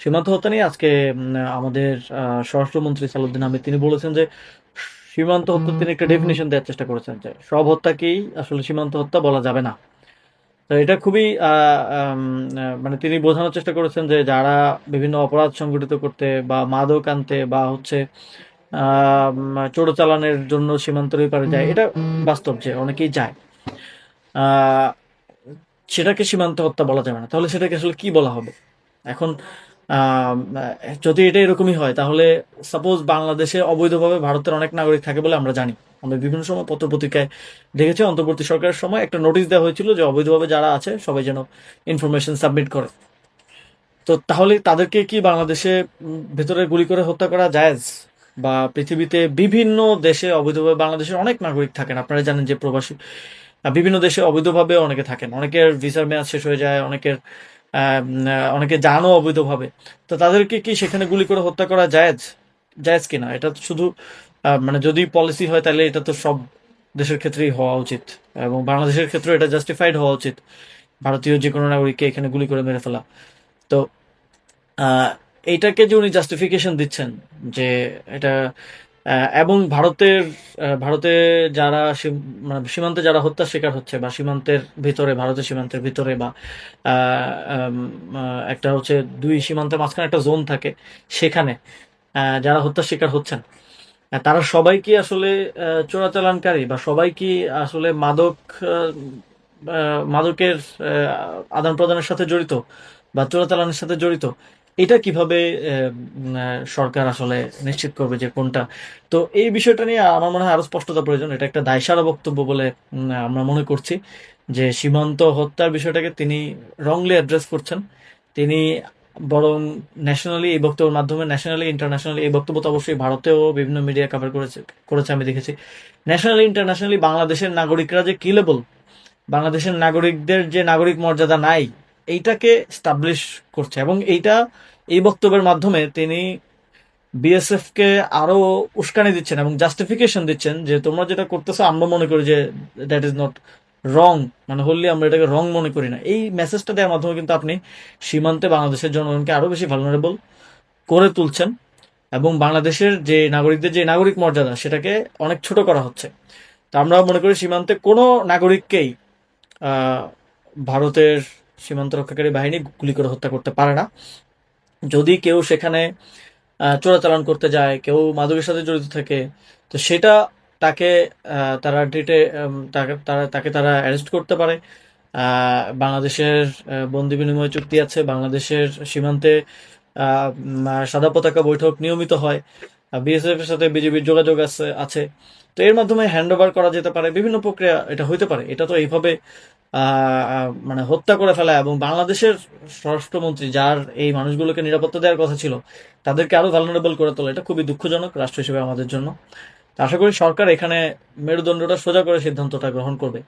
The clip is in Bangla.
সীমান্ত হত্যা নিয়ে আজকে আমাদের স্বরাষ্ট্রমন্ত্রী সালাউদ্দিন আহমেদ তিনি বলেছেন যে সীমান্ত হত্যা তিনি একটা ডেফিনিশন দেওয়ার চেষ্টা করেছেন যে সব হত্যাকেই আসলে সীমান্ত হত্যা বলা যাবে না। তো এটা খুবই মানে তিনি বোঝানোর চেষ্টা করেছেন যে যারা বিভিন্ন অপরাধ সংগঠিত করতে বা মাদক আনতে বা হচ্ছে চোরাচালানের জন্য সীমান্তের ওই পারে যায়, এটা বাস্তব যে অনেকেই যায়। আহ, সেটাকে সীমান্ত হত্যা বলা যাবে না, তাহলে সেটাকে আসলে কি বলা হবে এখন? আহ, যদি এটা এরকমই হয় তাহলে সাপোজ বাংলাদেশে অবৈধভাবে ভারতের অনেক নাগরিক থাকে বলে আমরা জানি। আমরা বিভিন্ন সময় পত্রপত্রিকায় দেখেছি অন্তর্বর্তী সরকারের সময় একটা নোটিশ দেওয়া হয়েছিল যে অবৈধভাবে যারা আছে সবাই যেন ইনফরমেশন সাবমিট করে। তো তাহলে তাদেরকে কি বাংলাদেশে ভেতরে গুলি করে হত্যা করা জায়েজ? বা পৃথিবীতে বিভিন্ন দেশে অবৈধভাবে বাংলাদেশের অনেক নাগরিক থাকেন, আপনারা জানেন যে প্রবাসী বিভিন্ন দেশে অবৈধভাবে অনেকে থাকেন, অনেকের ভিসার মেয়াদ শেষ হয়ে যায়, অনেকে জানও অবৈধভাবে। তো তাদেরকে কি সেখানে গুলি করে হত্যা করা জায়েজ? জায়েজ কিনা এটা তো শুধু মানে যদি পলিসি হয় তাহলে এটা তো সব দেশের ক্ষেত্রেই হওয়া উচিত, এবং বাংলাদেশের ক্ষেত্রে এটা জাস্টিফাইড হওয়া উচিত ভারতীয় যে কোনো নাগরিককে এখানে গুলি করে মেরে ফেলা। তো আহ, এইটাকে যে উনি জাস্টিফিকেশন দিচ্ছেন যে এটা এবং ভারতে যারা মানে সীমান্তে যারা হত্যার শিকার হচ্ছে বা সীমান্তের ভিতরে, ভারতের সীমান্তের ভিতরে বা একটা হচ্ছে দুই সীমান্তের মাঝখানে একটা জোন থাকে, সেখানে যারা হত্যার শিকার হচ্ছেন, তারা সবাই কি আসলে চোরাচালানকারী বা সবাই কি আসলে মাদকের আদান প্রদানের সাথে জড়িত বা চোরাচালানের সাথে জড়িত? এটা কিভাবে সরকার আসলে নিশ্চিত করবে যে কোনটা? তো এই বিষয়টা নিয়ে আমার মনে হয় আরো স্পষ্টতা প্রয়োজন। এটা একটা দায়সারা বক্তব্য বলে আমরা মনে করছি যে সীমান্ত হত্যার বিষয়টাকে তিনি রংলি অ্যাড্রেস করছেন। তিনি বরং ন্যাশনালি এই বক্তব্যের মাধ্যমে, ন্যাশনালি ইন্টারন্যাশনালি, এই বক্তব্য তো অবশ্যই ভারতেও বিভিন্ন মিডিয়া কভার করেছে আমি দেখেছি। ন্যাশনালি ইন্টারন্যাশনালি বাংলাদেশের নাগরিকরা যে কিলেবল, বাংলাদেশের নাগরিকদের যে নাগরিক মর্যাদা নাই, এইটাকে স্টাবলিশ করছে। এবং এই বক্তব্যের মাধ্যমে তিনি বিএসএফ কে আরো উস্কানি দিচ্ছেন এবং জাস্টিফিকেশন দিচ্ছেন যে তোমরা যেটা করতেছো আমরা মনে করি যে দ্যাট ইজ নট রং, মানে হললি আমরা এটাকে রং মনে করি না। এই মেসেজটা দেওয়ার মাধ্যমে কিন্তু আপনি সীমান্তে বাংলাদেশের জনগণকে আরো বেশি ভালনারেবল করে তুলছেন, এবং বাংলাদেশের যে নাগরিকদের যে নাগরিক মর্যাদা সেটাকে অনেক ছোট করা হচ্ছে। তো আমরা মনে করি সীমান্তে কোনো নাগরিককেই আহ, ভারতের সীমান্ত রক্ষাকারী বাহিনী গুলি করে হত্যা করতে পারে না। যদি কেউ সেখানে চোরাচালান করতে যায়, কেউ মাদকের সাথে জড়িত থাকে, তো সেটা তাকে তারা তাকে তারা অ্যারেস্ট করতে পারে। বাংলাদেশের বন্দি বিনিময় চুক্তি আছে, বাংলাদেশের সীমান্তে সাদা পতাকা বৈঠক নিয়মিত হয়, বিএসএফ এর সাথে বিজেপির যোগাযোগ আছে। তো এর মাধ্যমে হ্যান্ড ওভার করা যেতে পারে, বিভিন্ন প্রক্রিয়া এটা হইতে পারে। এটা তো এইভাবে মানে হত্যা করে ফেলা, এবং বাংলাদেশের স্বরাষ্ট্রমন্ত্রী যার এই মানুষগুলোকে নিরাপত্তা দেওয়ার কথা ছিল তাদেরকে আরো ভালনারেবল করে তোলা, এটা খুবই দুঃখজনক রাষ্ট্র হিসেবে আমাদের জন্য। তো আশা করি সরকার এখানে মেরুদণ্ডটা সোজা করে সিদ্ধান্তটা গ্রহণ করবে।